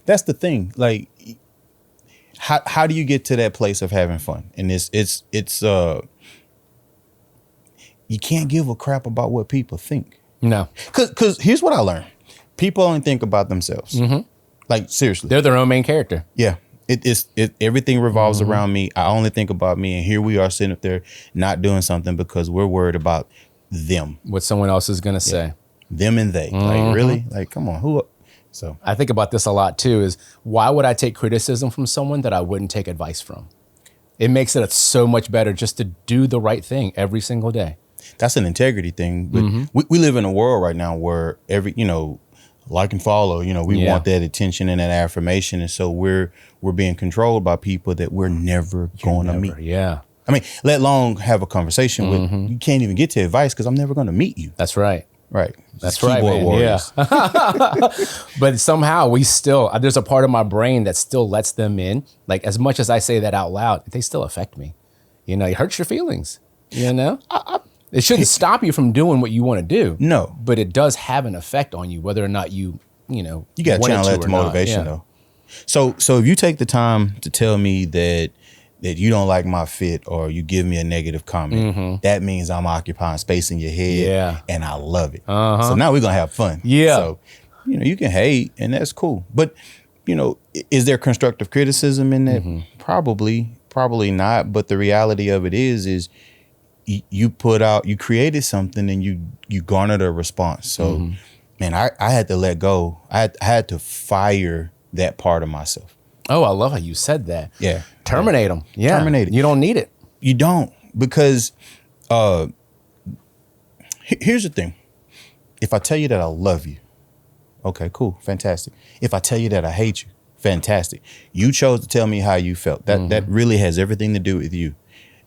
that's the thing. Like, how do you get to that place of having fun? And it's you can't give a crap about what people think. No. Because here's what I learned. People only think about themselves. Mm-hmm. Like, seriously. They're their own main character. Yeah. Everything revolves around me. I only think about me. And here we are sitting up there not doing something because we're worried about them. What someone else is going to say. Them and they. Like, really? Like, come on. Who? So I think about this a lot, too, is why would I take criticism from someone that I wouldn't take advice from? It makes it so much better just to do the right thing every single day. That's an integrity thing. But we live in a world right now where like and follow, we want that attention and that affirmation. And so we're being controlled by people that we're never going to meet. Yeah. I mean, let alone have a conversation with. You can't even get to advice because I'm never going to meet you. That's right. Right. That's right, man. Yeah. But somehow there's a part of my brain that still lets them in. Like, as much as I say that out loud, they still affect me. It hurts your feelings, It shouldn't stop you from doing what you want to do. No. But it does have an effect on you, whether or not you got to channel that to motivation, though. So if you take the time to tell me that you don't like my fit or you give me a negative comment, that means I'm occupying space in your head, and I love it. So now we're going to have fun. Yeah. So, you can hate, and that's cool. But, is there constructive criticism in that? Probably not. But the reality of it is you created something and you garnered a response. So, man, I had to let go. I had to fire that part of myself. Oh, I love how you said that. Yeah. Terminate them. Yeah. Terminate it. You don't need it. You don't, because here's the thing. If I tell you that I love you, okay, cool, fantastic. If I tell you that I hate you, fantastic. You chose to tell me how you felt. That really has everything to do with you.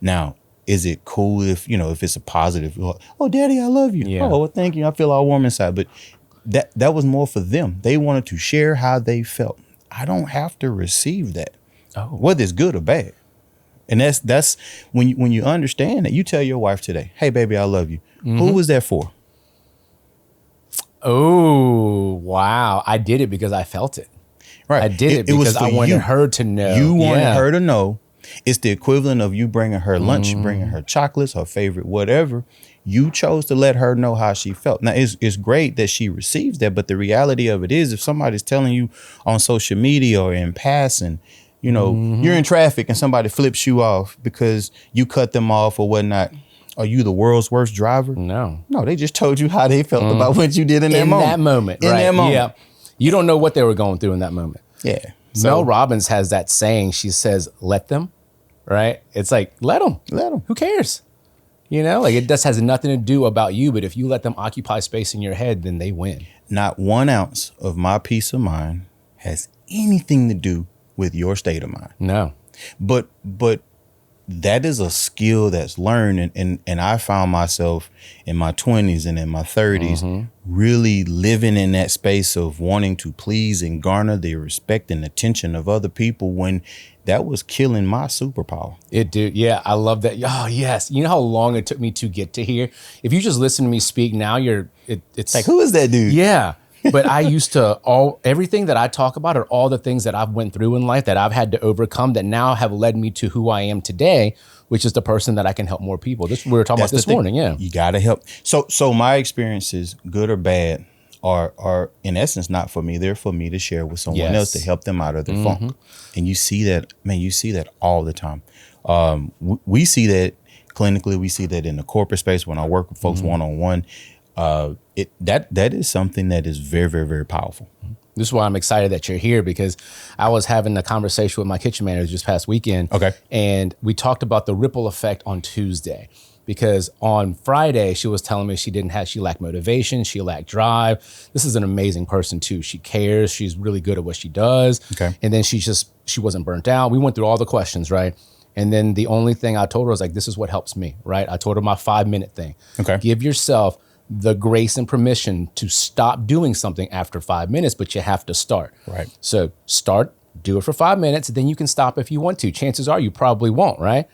Now, is it cool if it's a positive? Oh, Daddy, I love you. Yeah. Oh, well, thank you. I feel all warm inside. But that was more for them. They wanted to share how they felt. I don't have to receive that, whether it's good or bad. And that's when you understand that. You tell your wife today, hey, baby, I love you. Who was that for? Oh, wow. I did it because I felt it. Right. I did it because I wanted her to know. You wanted her to know. It's the equivalent of you bringing her lunch, bringing her chocolates, her favorite, whatever. You chose to let her know how she felt. Now, it's great that she receives that, but the reality of it is, if somebody's telling you on social media or in passing, you're in traffic and somebody flips you off because you cut them off or whatnot, are you the world's worst driver? No, they just told you how they felt about what you did in that moment. In that moment. Yeah. You don't know what they were going through in that moment. Yeah. Mel Robbins has that saying. She says, let them, right? It's like, let them. Who cares? It just has nothing to do about you. But if you let them occupy space in your head, then they win. Not 1 ounce of my peace of mind has anything to do with your state of mind. No. But that is a skill that's learned. And I found myself in my 20s and in my 30s really living in that space of wanting to please and garner the respect and attention of other people when that was killing my superpower. It did. Yeah, I love that. Oh, yes. You know how long it took me to get to here? If you just listen to me speak now, it's like, who is that dude? Yeah. But I used to everything that I talk about are all the things that I've went through in life that I've had to overcome that now have led me to who I am today, which is the person that I can help more people. This we were talking about this morning. Yeah. You got to help. So my experiences, good or bad, are in essence not for me. They're for me to share with someone else to help them out of their funk. And you see that, man, you see that all the time. We see that clinically. We see that in the corporate space when I work with folks one-on-one. That is something that is very, very, very powerful. This is why I'm excited that you're here, because I was having a conversation with my kitchen manager this past weekend. Okay. And we talked about the ripple effect on Tuesday, because on Friday she was telling me she lacked motivation. She lacked drive. This is an amazing person too. She cares. She's really good at what she does. Okay. And then she wasn't burnt out. We went through all the questions, right? And then the only thing I told her was like, this is what helps me, right? I told her my 5-minute thing. Okay. Give yourself the grace and permission to stop doing something after 5 minutes, but you have to start. Right. So start, do it for 5 minutes, then you can stop if you want to. Chances are you probably won't, right?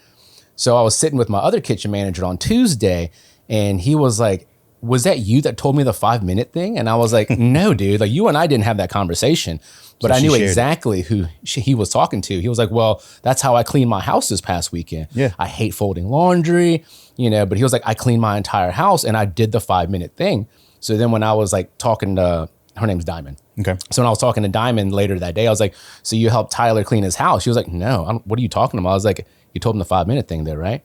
So I was sitting with my other kitchen manager on Tuesday, and he was like, was that you that told me the 5-minute thing? And I was like, no, dude, like you and I didn't have that conversation, but I knew exactly who he was talking to. He was like, well, that's how I cleaned my house this past weekend. Yeah. I hate folding laundry, but he was like, I cleaned my entire house and I did the 5-minute thing. So then when I was like talking to, her name's Diamond. Okay. So when I was talking to Diamond later that day, I was like, so you helped Tyler clean his house? She was like, no, what are you talking about? I was like, you told him the 5-minute thing there, right?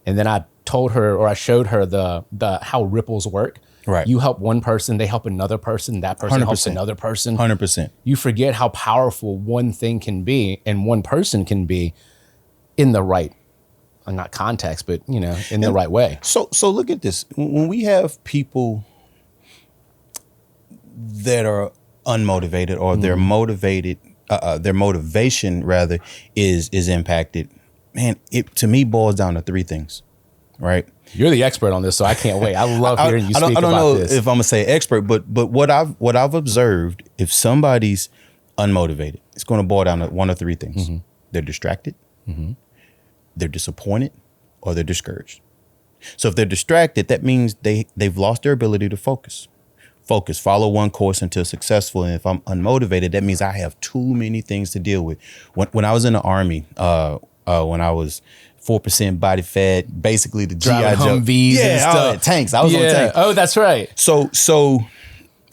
And then I told her, or I showed her the how ripples work. Right. You help one person, they help another person, that person 100%. helps another person. 100%. You forget how powerful one thing can be and one person can be in the right, not context, but in the right way. So look at this. When we have people that are unmotivated, or they're motivated, their motivation rather is impacted, man, it to me boils down to 3 things, right? You're the expert on this, so I can't wait. I love hearing you speak about this. I don't know if I'm gonna say expert, but what I've observed, if somebody's unmotivated, it's going to boil down to 1 of 3 things. Mm-hmm. They're distracted, they're disappointed, or they're discouraged. So if they're distracted, that means they've lost their ability to focus, follow one course until successful. And if I'm unmotivated, that means I have too many things to deal with. When I was in the Army, when I was 4% body fat, basically the GI Humvees and stuff. Tanks. I was on tanks. Oh, that's right. So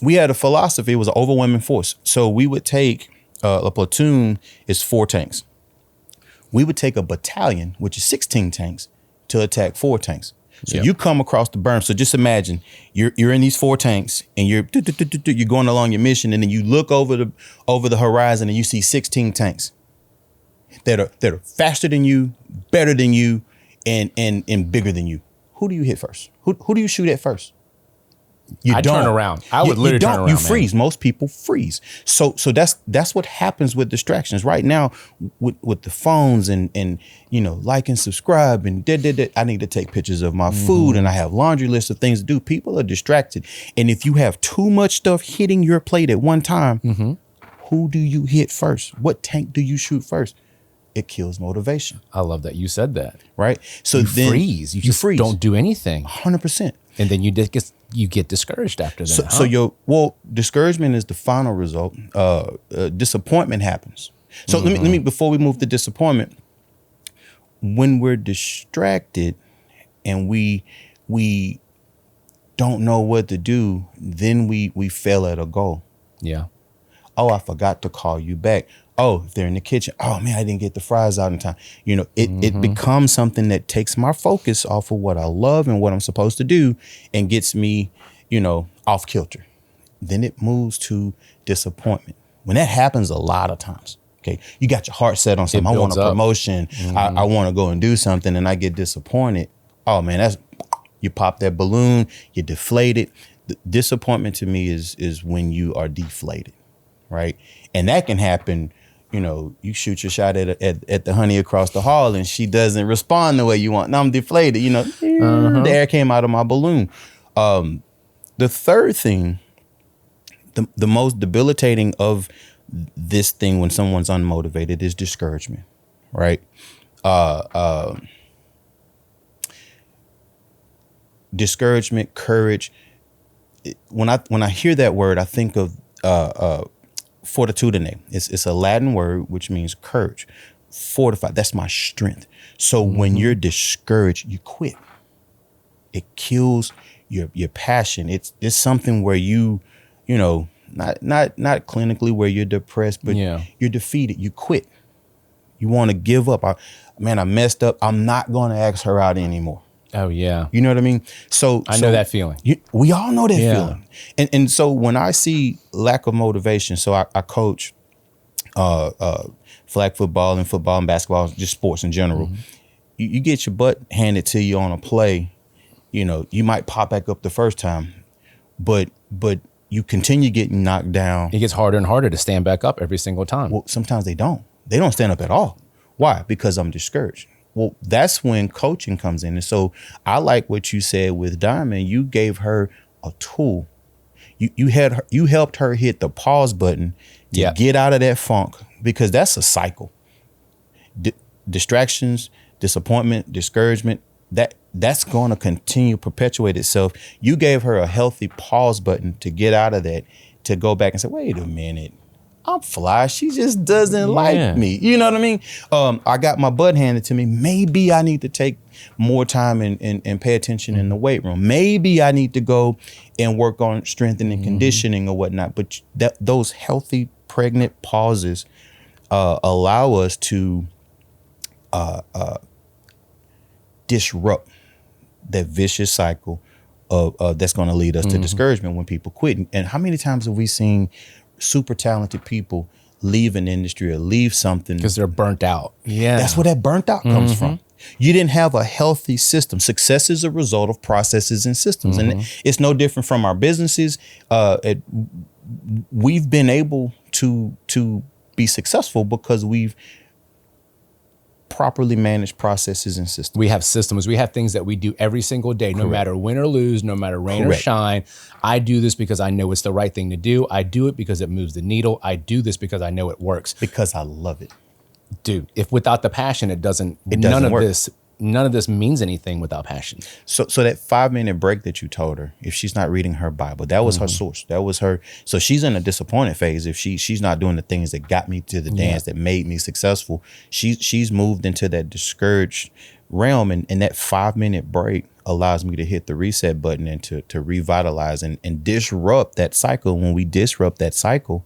we had a philosophy. It was an overwhelming force. So we would take a platoon is 4 tanks. We would take a battalion, which is 16 tanks, to attack 4 tanks. So you come across the berm. So just imagine you're in these 4 tanks and you're going along your mission, and then you look over the horizon and you see 16 tanks that are faster than you, better than you, and bigger than you. Who do you hit first? Who do you shoot at first? I turn around. I would literally turn around. You freeze. Man. Most people freeze. So that's what happens with distractions right now with the phones and like and subscribe and I need to take pictures of my food and I have laundry lists of things to do. People are distracted, and if you have too much stuff hitting your plate at one time, who do you hit first? What tank do you shoot first? It kills motivation. I love that you said that. Right. So you then freeze. You just freeze. Don't do anything. 100%. And then you get discouraged after that. So discouragement is the final result. Disappointment happens. So let me before we move to disappointment, when we're distracted and we don't know what to do, then we fail at a goal. Yeah. Oh, I forgot to call you back. Oh, if they're in the kitchen, oh man, I didn't get the fries out in time. It becomes something that takes my focus off of what I love and what I'm supposed to do and gets me, off kilter. Then it moves to disappointment. When that happens a lot of times, okay, you got your heart set on something. I want a promotion. I want to go and do something, and I get disappointed. Oh man, you pop that balloon, you deflate it. The disappointment to me is when you are deflated, right? And that can happen. You shoot your shot at the honey across the hall and she doesn't respond the way you want. Now I'm deflated, the air came out of my balloon. The third thing, the most debilitating of this thing when someone's unmotivated is discouragement, right? Discouragement, courage. When I hear that word, I think of fortitudine. It's a Latin word which means courage. Fortify. That's my strength. So when you're discouraged, you quit. It kills your passion. It's something where not clinically where you're depressed, but you're defeated. You quit. You want to give up. I messed up. I'm not going to ask her out anymore. Oh yeah. You know what I mean? So I know that feeling. We all know that feeling. And so when I see lack of motivation, so I coach flag football and basketball, just sports in general. You get your butt handed to you on a play, you might pop back up the first time, but you continue getting knocked down. It gets harder and harder to stand back up every single time. Well, sometimes they don't. They don't stand up at all. Why? Because I'm discouraged. Well, that's when coaching comes in. And so I like what you said with Diamond. You gave her a tool. You helped her hit the pause button to get out of that funk, because that's a cycle. Distractions, disappointment, discouragement, that's going to continue perpetuate itself. You gave her a healthy pause button to get out of that, to go back and say, wait a minute, I'm fly. She just doesn't like me. You know what I mean? I got my butt handed to me. Maybe I need to take more time and pay attention in the weight room. Maybe I need to go and work on strengthening and conditioning or whatnot. But those healthy pregnant pauses allow us to disrupt that vicious cycle of that's going to lead us to discouragement when people quit. And how many times have we seen super talented people leave an industry or leave something because they're burnt out? Yeah, that's where that burnt out comes from. You didn't have a healthy system. Success is a result of processes and systems, and it's no different from our businesses. We've been able to be successful because we've properly managed processes and systems. We have systems. We have things that we do every single day, no matter win or lose, no matter rain or shine. I do this because I know it's the right thing to do. I do it because it moves the needle. I do this because I know it works. Because I love it. Dude, if without the passion, it doesn't work. None of this means anything without passion. So that 5-minute break that you told her, if she's not reading her Bible, that was her source. That was her. So she's in a disappointed phase. If she's not doing the things that got me to the dance, that made me successful, she's moved into that discouraged realm. And that 5-minute break allows me to hit the reset button and to revitalize and disrupt that cycle. When we disrupt that cycle,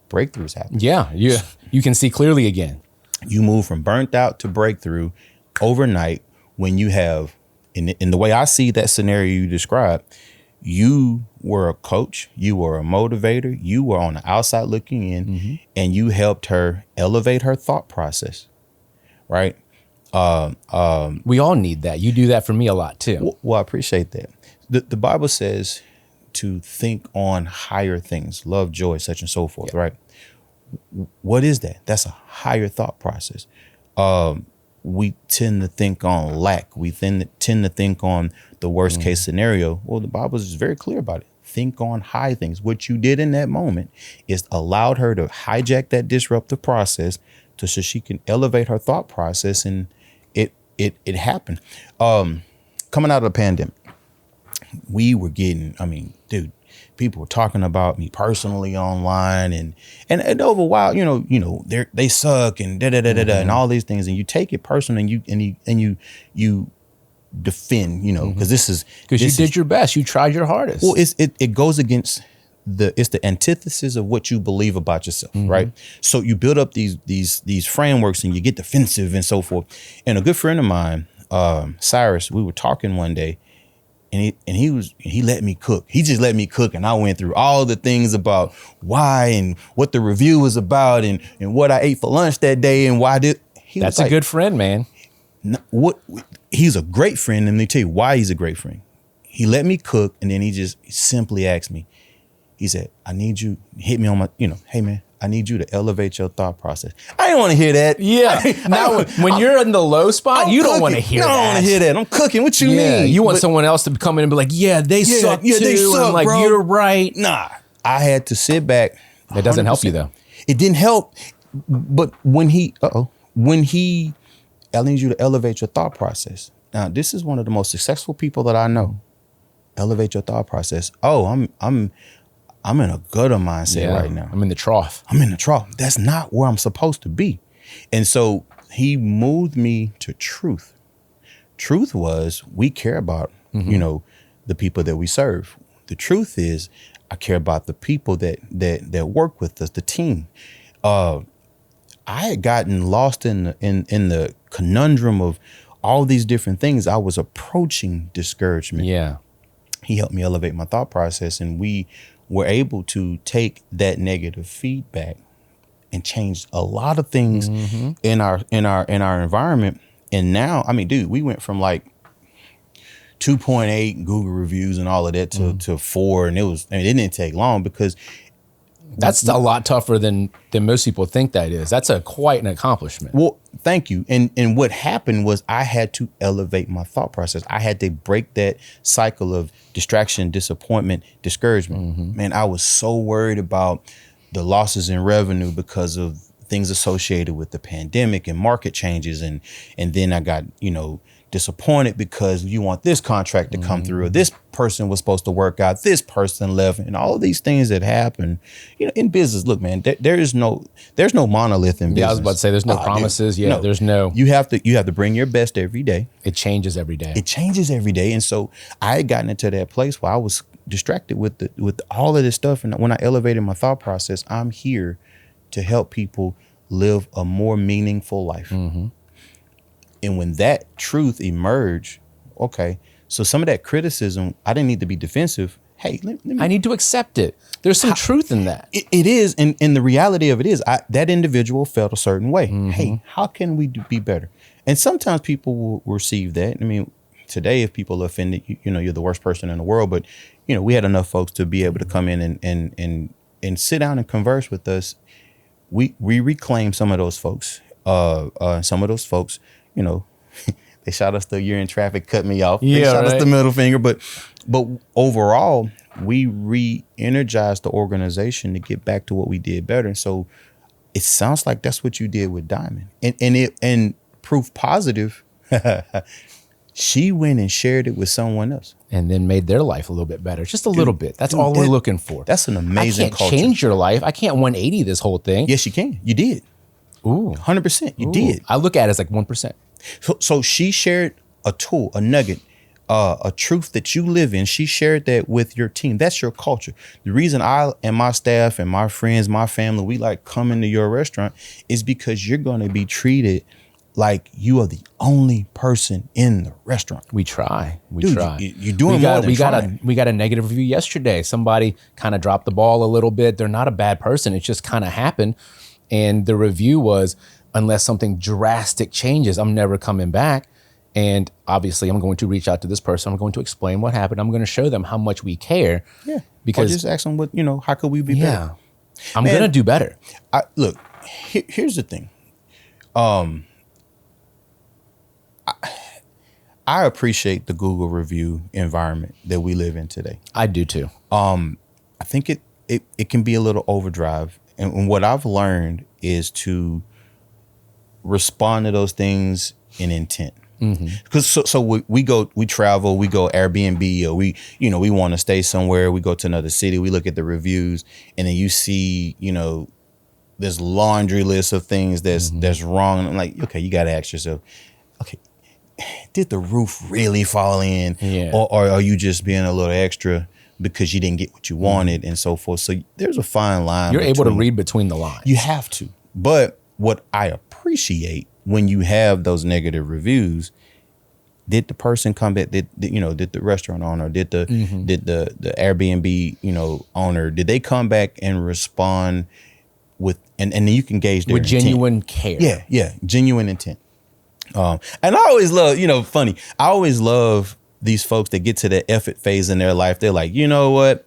breakthroughs happen. Yeah, you can see clearly again. You move from burnt out to breakthrough overnight when you have, in the way I see that scenario you described, you were a coach, you were a motivator, you were on the outside looking in, and you helped her elevate her thought process, right? We all need that. You do that for me a lot too. Well, I appreciate that. The Bible says to think on higher things, love, joy, such and so forth, right? What is that? That's a higher thought process. We tend to think on lack. We tend to think on the worst case scenario. Well, the Bible is very clear about it. Think on high things. What you did in that moment is allowed her to hijack that disruptive process so she can elevate her thought process, and it happened. Coming out of the pandemic, we were getting, dude, people were talking about me personally online and over a while, they suck and and all these things, and you take it personal and you defend, because you did your best, you tried your hardest. Well, it goes against it's the antithesis of what you believe about yourself, right? So you build up these frameworks and you get defensive and so forth. And a good friend of mine, Cyrus, we were talking one day. And he let me cook. He just let me cook. And I went through all the things about why and what the review was about and what I ate for lunch that day and why did. That's a good friend, man. He's a great friend. And let me tell you why he's a great friend. He let me cook. And then he just simply asked me, he said, I need you, hit me on my, hey man, I need you to elevate your thought process. I didn't want to hear that. Yeah. Now, when you're in the low spot, you don't want to hear that. I don't want to hear that. I'm cooking. What you mean? You want someone else to come in and be like, they suck too. They suck, and like, bro. You're right. Nah, I had to sit back. That doesn't help you though. It didn't help. But when I need you to elevate your thought process. Now, this is one of the most successful people that I know. Elevate your thought process. Oh, I'm in a gutter mindset right now. I'm in the trough. That's not where I'm supposed to be. And so he moved me to truth. Truth was, we care about, the people that we serve. The truth is, I care about the people that work with us, the team. I had gotten lost in the conundrum of all these different things. I was approaching discouragement. Yeah. He helped me elevate my thought process, and we were able to take that negative feedback and change a lot of things in our environment. And now, we went from like 2.8 Google reviews and all of that to 4, and it didn't take long because that's a lot tougher than most people think that is. That's quite an accomplishment. Well, thank you. And what happened was I had to elevate my thought process. I had to break that cycle of distraction, disappointment, discouragement. Man, I was so worried about the losses in revenue because of things associated with the pandemic and market changes. And then I got, disappointed because you want this contract to come through, or this person was supposed to work out, this person left, and all of these things that happen, in business. Look, man, there's no monolith in business. Yeah, I was about to say there's no promises. Dude, there's no. You have to bring your best every day. It changes every day. And so I had gotten into that place where I was distracted with all of this stuff. And when I elevated my thought process, I'm here to help people live a more meaningful life. And when that truth emerged, okay, so some of that criticism, I didn't need to be defensive. Hey, I need to accept it. There's some truth in that. It is. And the reality of it is that individual felt a certain way. Hey, how can we be better? And sometimes people will receive that. I mean, today, if people are offended, you're the worst person in the world. But, we had enough folks to be able to come in and sit down and converse with us. We reclaim some of those folks. Some of those folks, they shot us the "you're in traffic," cut me off. They shot us the middle finger. But overall, we re-energized the organization to get back to what we did better. And so it sounds like that's what you did with Diamond. And proof positive, she went and shared it with someone else. And then made their life a little bit better. Just a little bit. That's all we're looking for. That's an amazing culture. I can't change your life. I can't 180 this whole thing. Yes, you can. You did. Ooh. 100%. You did. I look at it as like 1%. So she shared a tool, a nugget, a truth that you live in. She shared that with your team. That's your culture. The reason I and my staff and my friends, my family, we like coming to your restaurant is because you're going to be treated like you are the only person in the restaurant. We try. Dude, try. You're doing more than trying. We got a negative review yesterday. Somebody kind of dropped the ball a little bit. They're not a bad person. It just kind of happened. And the review was, unless something drastic changes, I'm never coming back. And obviously, I'm going to reach out to this person. I'm going to explain what happened. I'm going to show them how much we care. Yeah. Because or just ask them how could we be better? I'm going to do better. Look, here's the thing. I appreciate the Google review environment that we live in today. I do too. I think it can be a little overdrive. And what I've learned is to respond to those things in intent. Because so we travel, we go Airbnb, or we want to stay somewhere. We go to another city. We look at the reviews, and then you see this laundry list of things that's wrong. And I'm like, okay, you got to ask yourself, okay, did the roof really fall in, or are you just being a little extra because you didn't get what you wanted, and so forth? So there's a fine line. You're able to read between the lines. You have to. But what I appreciate when you have those negative reviews, did the person come back? Did the restaurant owner, did the Airbnb owner, did they come back and respond with and then you can gauge their with genuine care? Yeah, genuine intent. And I always love, funny. I always love these folks that get to that effort phase in their life. They're like, you know what?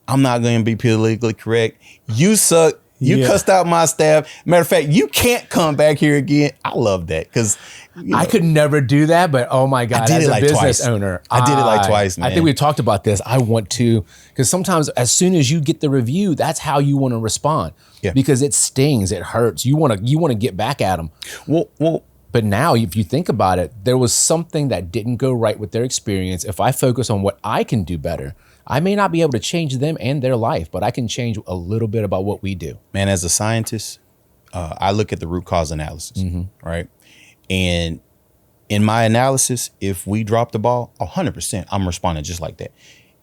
I'm not going to be politically correct. You suck. You cussed out my staff. Matter of fact, you can't come back here again. I love that because I could never do that. But oh my God, as a business owner, I did it like twice, man. I think we've talked about this. I want to, because sometimes as soon as you get the review, that's how you want to respond. Yeah. Because it stings, it hurts. You want to get back at them. Well. But now, if you think about it, there was something that didn't go right with their experience. If I focus on what I can do better, I may not be able to change them and their life, but I can change a little bit about what we do. Man, as a scientist, I look at the root cause analysis, right? And in my analysis, if we drop the ball, 100%, I'm responding just like that.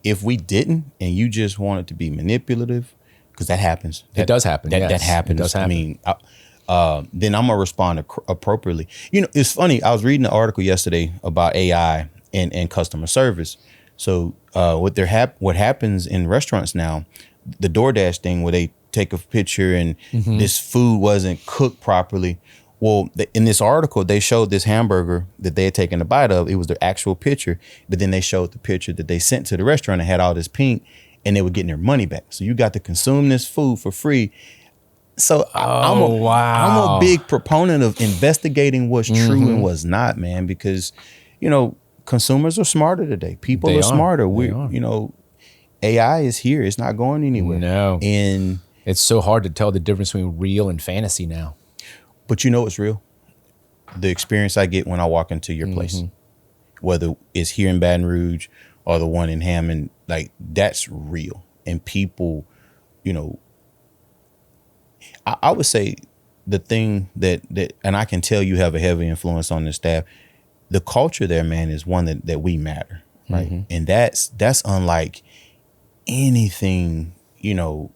If we didn't, and you just wanted to be manipulative, because that happens. It does happen. That happens. It does happen. I mean, then I'm gonna respond appropriately. It's funny. I was reading an article yesterday about AI and customer service. So what happens in restaurants now, the DoorDash thing where they take a picture and this food wasn't cooked properly. Well, in this article, they showed this hamburger that they had taken a bite of. It was their actual picture, but then they showed the picture that they sent to the restaurant and had all this pink, and they were getting their money back. So you got to consume this food for free. So I'm a big proponent of investigating what's true and what's not, man, because, consumers are smarter today. People are smarter. AI is here. It's not going anywhere. No. And it's so hard to tell the difference between real and fantasy now. But what's real? The experience I get when I walk into your place. whether it's here in Baton Rouge or the one in Hammond, like that's real. And people, you know, I would say the thing that, and I can tell you have a heavy influence on the staff, the culture there, man, is one that we matter, right? Mm-hmm. And that's unlike anything, you know,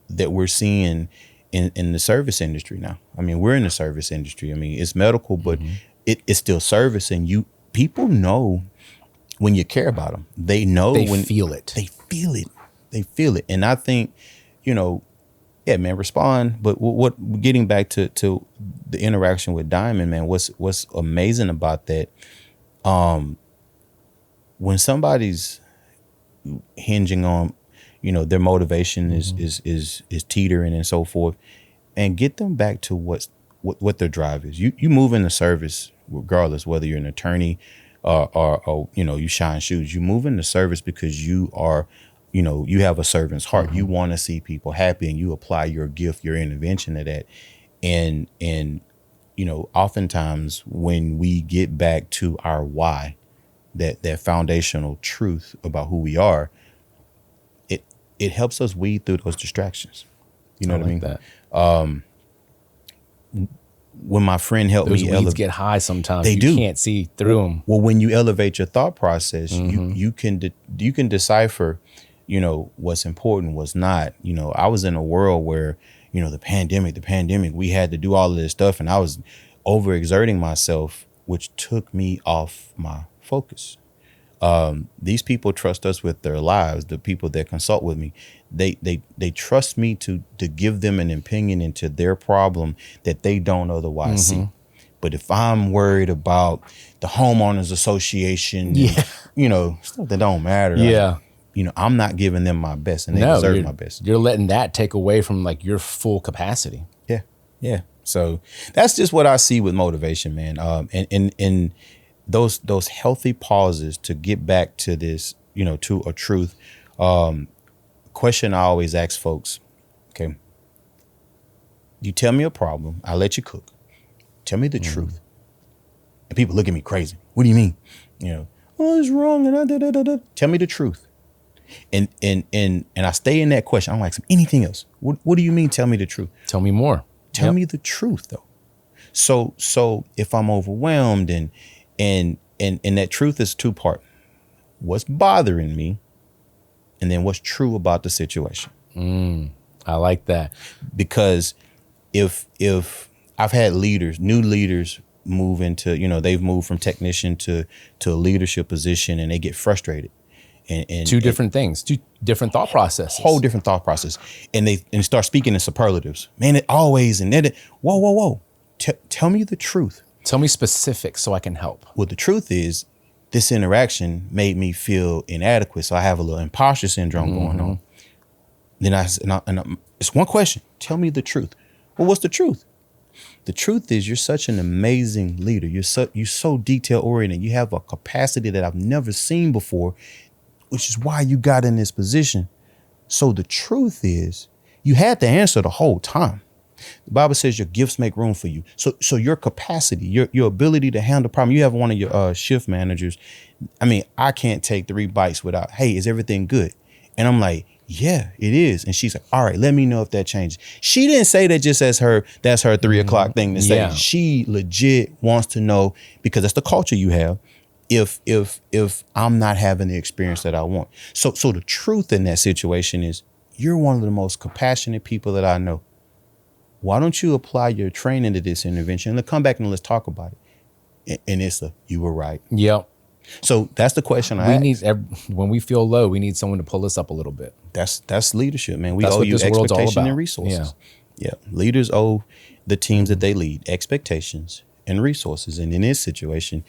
that we're seeing in the service industry now. I mean, we're in the service industry. I mean, it's medical, but it's still service, and people know when you care about them. They know they feel it. They feel it. They feel it. And I think, you know, yeah, man, respond. But what getting back to the interaction with Diamond, man, what's amazing about that, when somebody's hinging on, you know, their motivation is teetering and so forth, and get them back to what their drive is. You move in the service regardless, whether you're an attorney or you know, you shine shoes. You move in the service because you are, you know, you have a servant's heart. You want to see people happy, and you apply your gift, your intervention to that. And you know, oftentimes when we get back to our why, that foundational truth about who we are, it helps us weed through those distractions. You know what I mean? That. When my friend helped those me weeds get high sometimes. They do. Can't see through them. Well, when you elevate your thought process, you can decipher, you know, what's important, what's not. You know, I was in a world where, you know, the pandemic, we had to do all of this stuff, and I was overexerting myself, which took me off my focus. These people trust us with their lives. The people that consult with me, they trust me to give them an opinion into their problem that they don't otherwise see. But if I'm worried about the homeowners association, and, you know, stuff that don't matter, you know, I'm not giving them my best, and they deserve my best. You're letting that take away from like your full capacity. Yeah. So that's just what I see with motivation, man. And those healthy pauses to get back to this, you know, to a truth. Question I always ask folks, okay, you tell me a problem, I'll let you cook. Tell me the truth. And people look at me crazy. What do you mean? You know, oh, it's wrong. And tell me the truth. And I stay in that question. I don't ask them anything else. What do you mean? Tell me the truth. Tell me more. Tell me the truth, though. So if I'm overwhelmed and that truth is two-part. What's bothering me, and then what's true about the situation. I like that. Because if I've had new leaders move into, you know, they've moved from technician to a leadership position, and they get frustrated. And two different things, two different thought processes. Whole different thought process. And they start speaking in superlatives. Man, it always, and then, whoa. Tell me the truth. Tell me specifics so I can help. Well, the truth is, this interaction made me feel inadequate, so I have a little imposter syndrome going on. Then it's one question. Tell me the truth. Well, what's the truth? The truth is, you're such an amazing leader. You're so detail oriented. You have a capacity that I've never seen before, which is why you got in this position. So the truth is, you had the answer the whole time. The Bible says your gifts make room for you. So your capacity, your ability to handle problem. You have one of your shift managers. I mean, I can't take 3 bites without, hey, is everything good? And I'm like, yeah, it is. And she's like, all right, let me know if that changes. She didn't say that just as that's her 3 o'clock thing to say. Yeah. She legit wants to know, because that's the culture you have, if I'm not having the experience that I want. So the truth in that situation is, you're one of the most compassionate people that I know. Why don't you apply your training to this intervention? Let's come back and let's talk about it. And it's you were right. Yep. So that's the question I ask. When we feel low, we need someone to pull us up a little bit. That's leadership, man. We owe you expectation and resources. Yeah. Leaders owe the teams that they lead expectations and resources. And in this situation,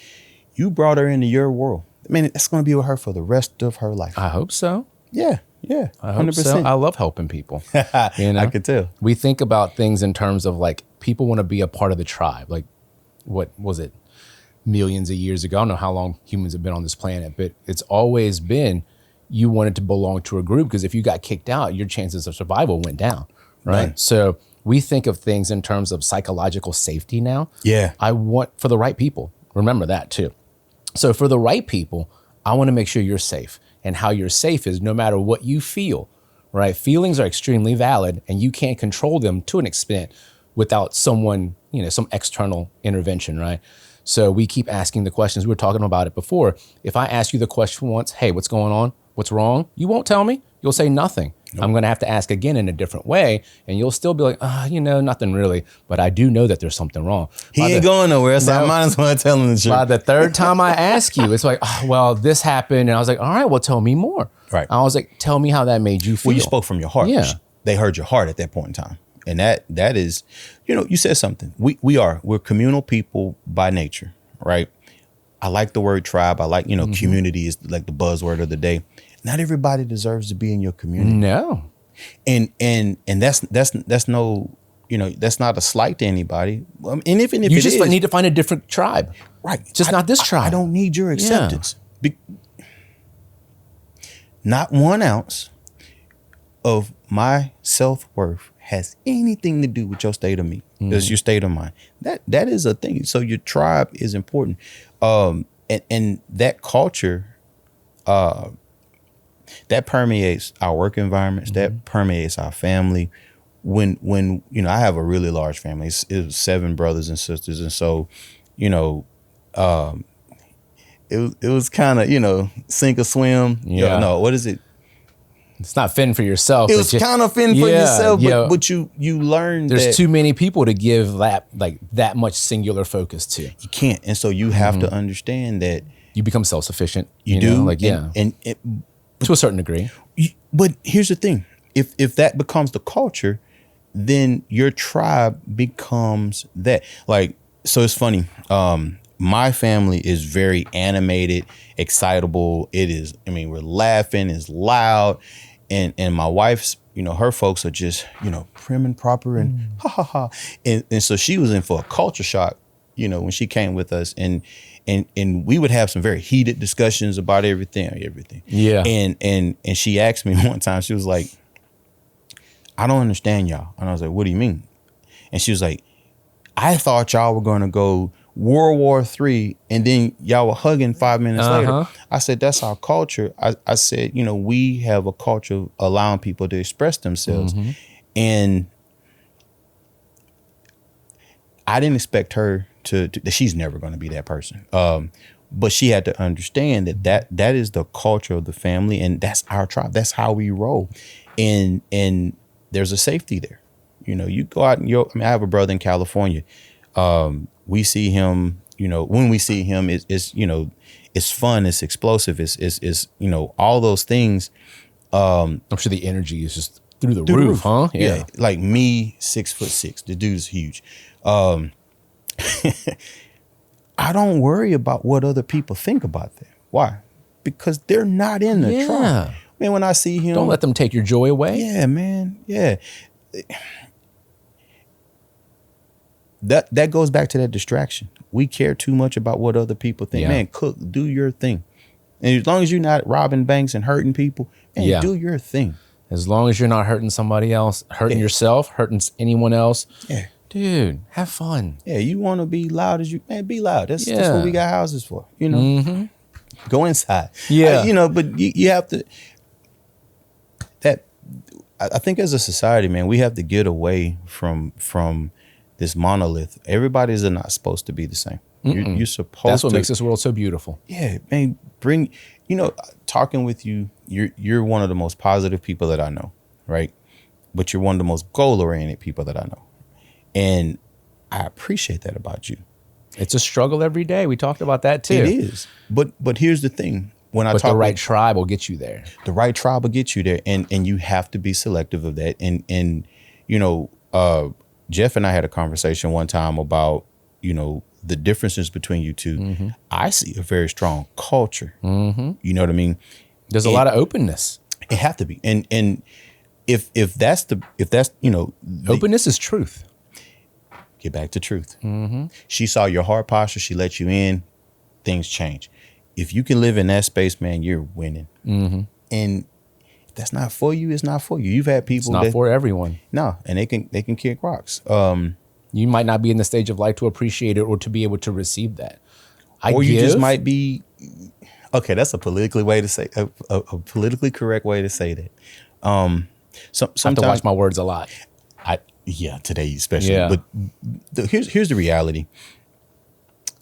you brought her into your world. I mean, that's going to be with her for the rest of her life. I hope so. Yeah, I hope 100%. So. I love helping people. You know? I could tell. We think about things in terms of like, people want to be a part of the tribe. Like, what was it? Millions of years ago. I don't know how long humans have been on this planet, but it's always been, you wanted to belong to a group, because if you got kicked out, your chances of survival went down. Right. So we think of things in terms of psychological safety now. Yeah. I want for the right people. Remember that too. So for the right people, I want to make sure you're safe. And how you're safe is no matter what you feel, right? Feelings are extremely valid and you can't control them to an extent without someone, some external intervention, right? So we keep asking the questions. We were talking about it before. If I ask you the question once, hey, what's going on? What's wrong? You won't tell me. You'll say nothing. Nope. I'm going to have to ask again in a different way. And you'll still be like, nothing really. But I do know that there's something wrong. He ain't going nowhere, so I might as well tell him the truth. By the third time I ask you, it's like, this happened. And I was like, all right, well, tell me more. Right. I was like, tell me how that made you feel. Well, you spoke from your heart. Yeah. They heard your heart at that point in time. And that is, you said something. We're communal people by nature, right? I like the word tribe. I like, community is like the buzzword of the day. Not everybody deserves to be in your community. No. And that's no, that's not a slight to anybody. And even if you it just is, need to find a different tribe. Right. Just not this tribe. I don't need your acceptance. Yeah. Not 1 ounce of my self-worth has anything to do with your state of me. It's your state of mind. That is a thing. So your tribe is important. And that culture, that permeates our work environments, that permeates our family. When I have a really large family. It was 7 brothers and sisters. And so, it was kind of, sink or swim. Yeah. No, what is it? It's not fending for yourself. It was kind of fending for yourself, but you learn there's too many people to give that much singular focus to. You can't. And so you have to understand that you become self-sufficient. You do. And to a certain degree. But here's the thing. If that becomes the culture, then your tribe becomes that. So it's funny. My family is very animated, excitable. It is, we're laughing, it's loud. And my wife's, her folks are just, prim and proper and ha ha ha. And so she was in for a culture shock, when she came with us. And we would have some very heated discussions about everything. Yeah. And she asked me one time, she was like, I don't understand y'all. And I was like, what do you mean? And she was like, I thought y'all were going to go World War III, and then y'all were hugging 5 minutes later. I said, that's our culture. I said, we have a culture of allowing people to express themselves. And I didn't expect her to she's never going to be that person. But she had to understand that is the culture of the family, and that's our tribe. That's how we roll. And there's a safety there. You go out and I have a brother in California. We see him, when we see him, it's fun, it's explosive, it's all those things. I'm sure the energy is just through the roof, huh? Yeah. Like me, 6'6", the dude's huge. I don't worry about what other people think about that. Why? Because they're not in the tribe. Man, when I see him, don't let them take your joy away. Yeah, man. Yeah. That goes back to that distraction. We care too much about what other people think. Man, cook, do your thing. And as long as you're not robbing banks and hurting people, man, do your thing. As long as you're not hurting somebody else, hurting yourself, hurting anyone else. Yeah. Dude, have fun. Yeah, you want to be loud be loud. That's what we got houses for, Go inside. Yeah. But you have to, I think as a society, man, we have to get away from this monolith. Everybody's not supposed to be the same. You're supposed to. That's what makes this world so beautiful. Yeah, man. Talking with you, you're one of the most positive people that I know, right? But you're one of the most goal-oriented people that I know. And I appreciate that about you. It's a struggle every day. We talked about that too. It is. But here's the thing. The right tribe will get you there. The right tribe will get you there. And you have to be selective of that. And Jeff and I had a conversation one time about, the differences between you two. I see a very strong culture. You know what I mean? There's a lot of openness. It have to be. And if that's openness is truth. Get back to truth. She saw your heart posture. She let you in. Things change. If you can live in that space, man, you're winning. And if that's not for you, it's not for you. You've had people. It's not for everyone. No, and they can kick rocks. You might not be in the stage of life to appreciate it or to be able to receive that. Or you just might be, okay, that's a politically way to say, a politically correct way to say that. Sometimes I have to watch my words a lot. Yeah, today especially. Yeah. But here's the reality.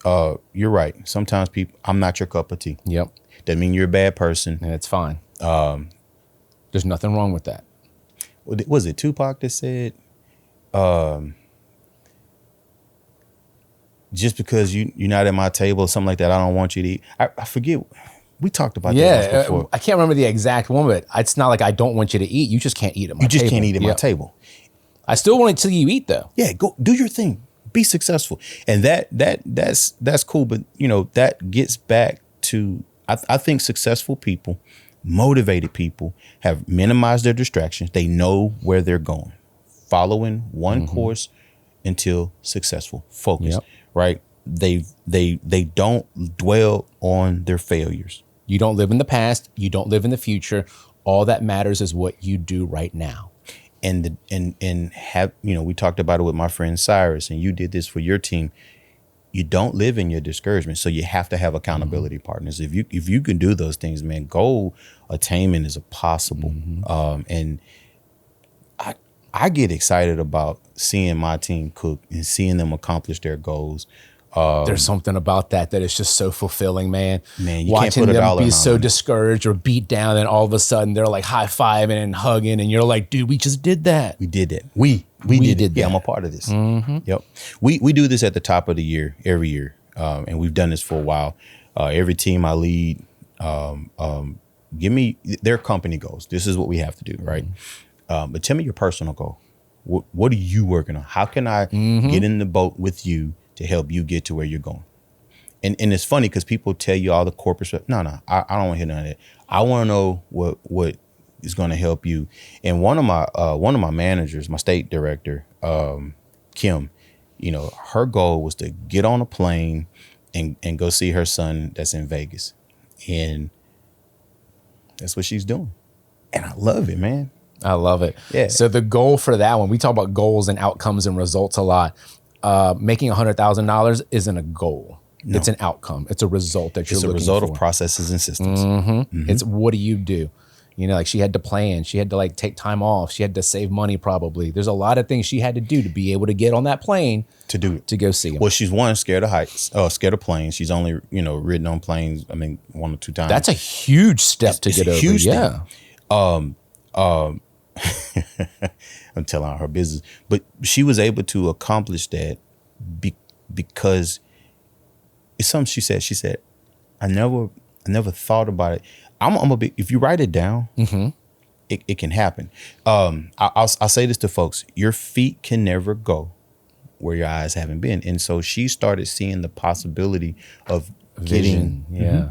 You're right. Sometimes people, I'm not your cup of tea. Yep. Doesn't mean you're a bad person. And it's fine. There's nothing wrong with that. Was it Tupac that said, just because you're not at my table or something like that, I don't want you to eat. I forget. We talked about that before. I can't remember the exact one, but it's not like I don't want you to eat. You just can't eat at my table. You just can't eat at my table. I still want to see you eat though. Yeah, go do your thing. Be successful. And that's cool. But that gets back to, I think successful people, motivated people have minimized their distractions. They know where they're going, following one course until successful. Focus, right? They don't dwell on their failures. You don't live in the past. You don't live in the future. All that matters is what you do right now. And have, we talked about it with my friend Cyrus, and you did this for your team. You don't live in your discouragement. So you have to have accountability partners. If you can do those things, man, goal attainment is possible. And I get excited about seeing my team cook and seeing them accomplish their goals. There's something about that is just so fulfilling, man. Man, you watching can't put them be so discouraged or beat down, and all of a sudden they're like high-fiving and hugging, and you're like, dude, we just did that. We did that. We did that. Yeah, I'm a part of this. Yep. We do this at the top of the year, every year, and we've done this for a while. Every team I lead, give me their company goals. This is what we have to do, right? But tell me your personal goal. What are you working on? How can I get in the boat with you to help you get to where you're going? And it's funny because people tell you all the corporate stuff. No, I don't want to hear none of that. I want to know what is going to help you. And one of my managers, my state director, Kim, her goal was to get on a plane and go see her son that's in Vegas. And that's what she's doing. And I love it, man. I love it. Yeah. So the goal for that one, we talk about goals and outcomes and results a lot. Making $100,000 isn't a goal. No. It's an outcome. It's a result that you're looking for. It's a result of processes and systems. It's what do you do? Like she had to plan. She had to take time off. She had to save money probably. There's a lot of things she had to do to be able to get on that plane to do it, to go see him. Well, she's scared of heights, scared of planes. She's only, ridden on planes, 1 or 2 times. That's a huge step to get over. Huge yeah. I'm telling her business, but she was able to accomplish that because it's something she said, I never thought about it. I'm a big, if you write it down, it can happen. I'll say this to folks, your feet can never go where your eyes haven't been. And so she started seeing the possibility of vision. Yeah.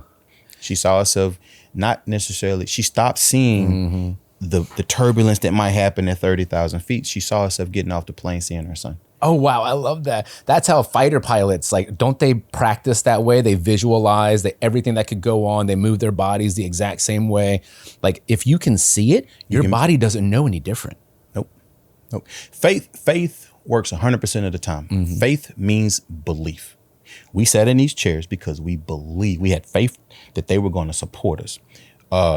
She saw herself not necessarily, she stopped seeing the turbulence that might happen at 30,000 feet. She saw herself getting off the plane, seeing her son. Oh, wow. I love that. That's how fighter pilots, don't they practice that way? They visualize everything that could go on. They move their bodies the exact same way. If you can see it, your body doesn't know any different. Nope. Faith works 100% of the time. Faith means belief. We sat in these chairs because we believe, we had faith that they were going to support us.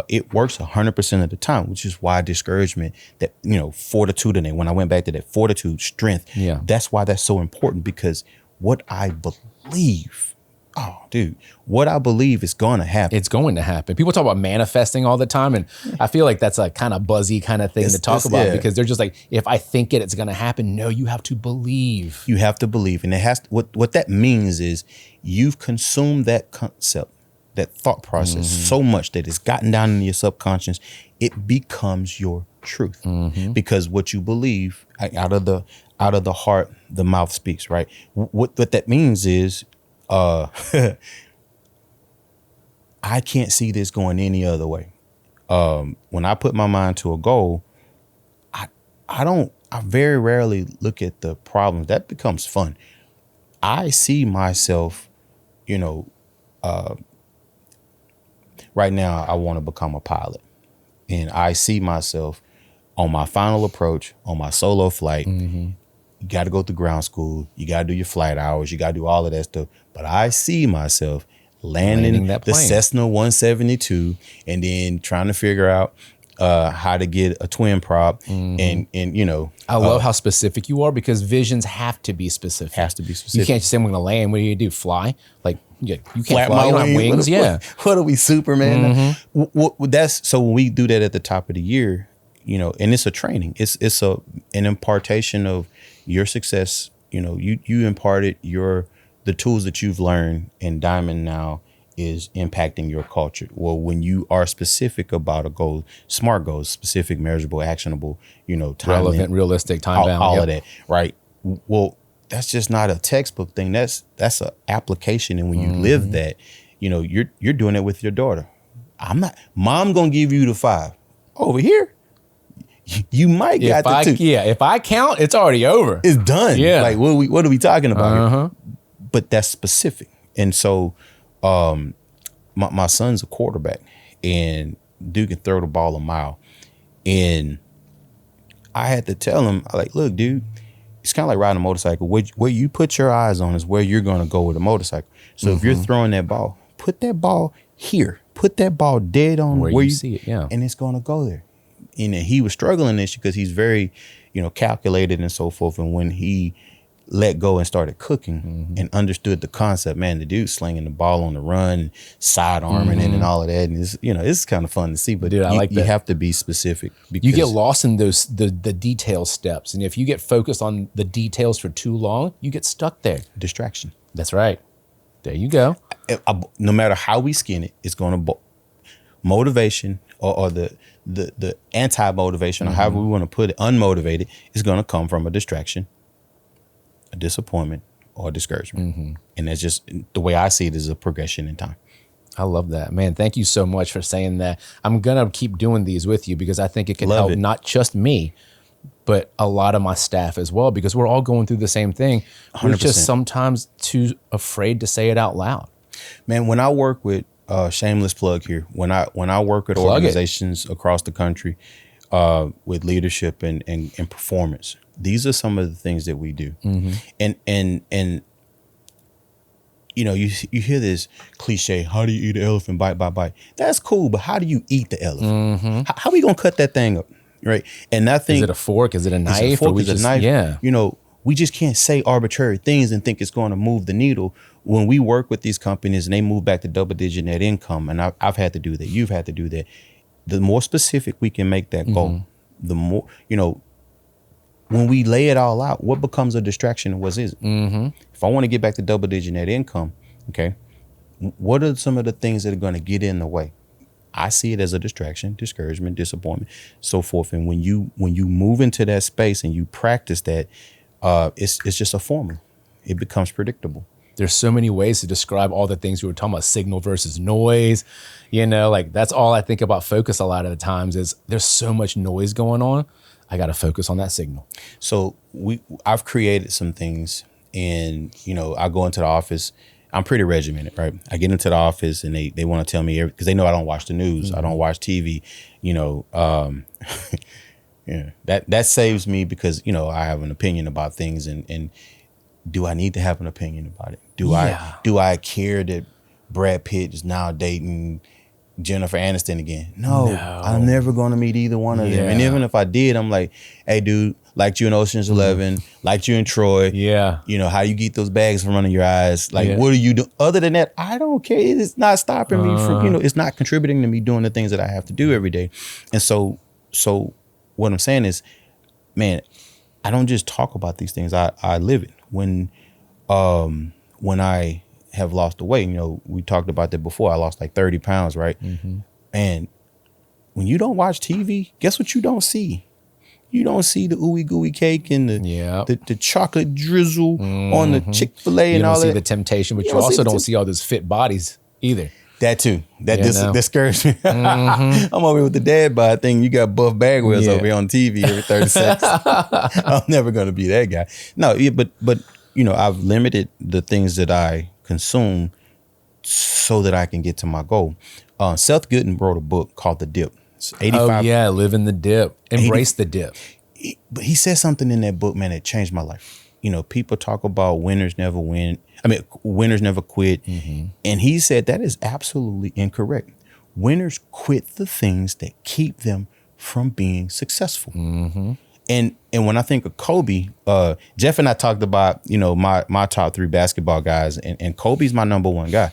It works 100% of the time, which is why discouragement, that, fortitude, and when I went back to that fortitude, strength, that's why that's so important, because what I believe, what I believe is going to happen. It's going to happen. People talk about manifesting all the time, and I feel like that's a kind of buzzy kind of thing to talk about, because they're just like, if I think it's going to happen. No, you have to believe. You have to believe. And it has to, what that means is you've consumed that concept, that thought process so much that it's gotten down into your subconscious, it becomes your truth. Because what you believe, out of the heart, the mouth speaks, right? What that means is, I can't see this going any other way. When I put my mind to a goal, I very rarely look at the problems. That becomes fun. I see myself, right now, I want to become a pilot, and I see myself on my final approach, on my solo flight, You got to go through ground school. You got to do your flight hours. You got to do all of that stuff. But I see myself landing that the plane. Cessna 172 and then trying to figure out how to get a twin prop. And you know. I love how specific you are, because visions have to be specific. Has to be specific. You can't just say, I'm going to land. What do you do? Fly? Like, you can't Flap fly. my You don't have wings. What are we, Superman? That's so when we do that at the top of the year, you know, and it's a training. It's an impartation of your success. You know, you imparted the tools that you've learned, and Diamond now is impacting your culture. Well, when you are specific about a goal, SMART goals, specific, measurable, actionable, you know, relevant, realistic, time bound, all of that, right? Well, that's just not a textbook thing. That's an application, and when you live that, you know, you're doing it with your daughter. Mom gonna give you the 5 over here. You might got the 2. Yeah, if I count, it's already over. It's done. Yeah. Like what are we talking about here? But that's specific. And so my son's a quarterback, and dude can throw the ball a mile. And I had to tell him, like, look, dude, it's kind of like riding a motorcycle. Where you put your eyes on is where you're going to go with a motorcycle. So if you're throwing that ball, put that ball here. Put that ball dead on where you see it, yeah. And it's going to go there. And he was struggling this because he's very, you know, calculated and so forth. And when he let go and started cooking and understood the concept, man, the dude slinging the ball on the run, side arming it and all of that. And it's, you know, it's kind of fun to see, but dude, I like that. You have to be specific. Because you get lost in those the detail steps. And if you get focused on the details for too long, you get stuck there. Distraction. That's right. There you go. No matter how we skin it, it's going to motivation or the anti-motivation or however we want to put it, unmotivated, is going to come from a distraction, a disappointment, or a discouragement. And that's just the way I see it, is a progression in time. I love that, man. Thank you so much for saying that. I'm going to keep doing these with you, because I think it can help not just me, but a lot of my staff as well, because we're all going through the same thing. 100%. We're just sometimes too afraid to say it out loud. Man, when I work with shameless plug here, when I work with organizations across the country with leadership and performance, these are some of the things that we do. And you know, you hear this cliche, how do you eat an elephant bite by bite? That's cool, but how do you eat the elephant? How are we gonna cut that thing up, right? And I think, is it a fork? Is it a knife? Is it a fork? Is it a knife? Yeah. You know, we just can't say arbitrary things and think it's going to move the needle. When we work with these companies and they move back to double-digit net income, and I've had to do that, you've had to do that, the more specific we can make that goal, the more, you know, when we lay it all out, what becomes a distraction and what isn't? If I want to get back to double-digit net income, okay, what are some of the things that are going to get in the way? I see it as a distraction, discouragement, disappointment, so forth. And when you move into that space and you practice that, it's just a formula. It becomes predictable. There's so many ways to describe all the things we were talking about, signal versus noise. You know, like that's all I think about focus a lot of the times is there's so much noise going on. I got to focus on that signal. So I've created some things, and, you know, I go into the office. I'm pretty regimented, right? I get into the office and they want to tell me because they know I don't watch the news. I don't watch TV, you know, yeah, that saves me because, you know, I have an opinion about things and do I need to have an opinion about it? Do I care that Brad Pitt is now dating Jennifer Aniston again? No. I'm never going to meet either one of them. And even if I did, I'm like, hey, dude, liked you in Ocean's 11, liked you in Troy. Yeah. You know, how you get those bags from under your eyes. Like, what do you do? Other than that, I don't care. It's not stopping me from, you know, it's not contributing to me doing the things that I have to do every day. And so what I'm saying is, man, I don't just talk about these things. I live it. When I have lost the weight, you know, we talked about that before. I lost like 30 pounds, right? And when you don't watch TV, guess what you don't see? You don't see the ooey gooey cake and the chocolate drizzle on the Chick-fil-A and all that. You don't see the temptation, but you also don't see all those fit bodies either. That too. That discouraged me. I'm over here with the dad bod thing. You got Buff Bagwells over here on TV every 30 seconds. I'm never going to be that guy. No, but you know, I've limited the things that I consume so that I can get to my goal. Seth Godin wrote a book called The Dip. It's 85. Oh yeah, live in the dip. Embrace the dip. but he said something in that book, man, that changed my life. You know, people talk about winners never win. I mean, winners never quit. Mm-hmm. And he said that is absolutely incorrect. Winners quit the things that keep them from being successful. Mm-hmm. And when I think of Kobe, Jeff and I talked about, you know, my top 3 basketball guys, and Kobe's my number 1 guy.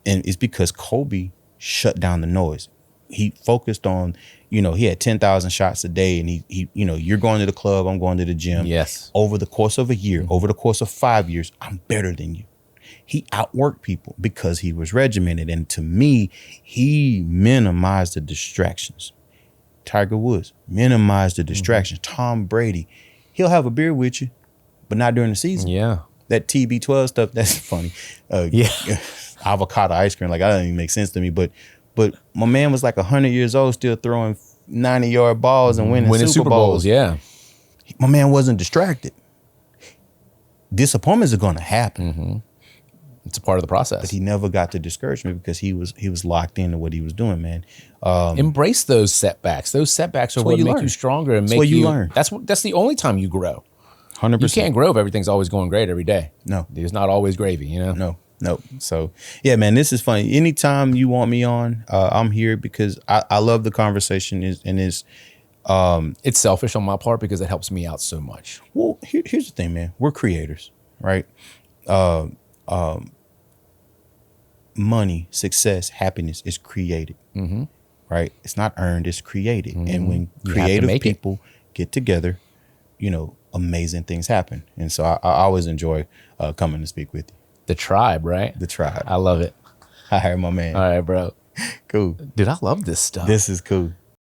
And it's because Kobe shut down the noise. He focused on, you know, he had 10,000 shots a day, and he, you know, you're going to the club, I'm going to the gym. Yes. Over the course of a year, over the course of 5 years, I'm better than you. He outworked people because he was regimented. And to me, he minimized the distractions. Tiger Woods minimized the distractions. Mm-hmm. Tom Brady, he'll have a beer with you, but not during the season. Yeah. That TB12 stuff, that's funny. Avocado ice cream, like, that doesn't even make sense to me. But my man was like 100 years old, still throwing 90-yard balls and winning Super Bowls. Yeah. My man wasn't distracted. Disappointments are going to happen. Mm-hmm. It's a part of the process. But he never got to discouragement because he was locked into what he was doing, man. Embrace those setbacks. Those setbacks are what make you stronger and make you learn. That's the only time you grow. 100%. You can't grow if everything's always going great every day. No. It's not always gravy, you know? No. So, yeah, man, this is funny. Anytime you want me on, I'm here because I love the conversation. It's selfish on my part because it helps me out so much. Well, here's the thing, man. We're creators, right? Money, success, happiness is created, mm-hmm. right? It's not earned, it's created. Mm-hmm. And when creative people get together, you know, amazing things happen. And so I always enjoy coming to speak with you. The tribe, right? The tribe. I love it. I heard my man. All right, bro. Cool. Dude, I love this stuff. This is cool.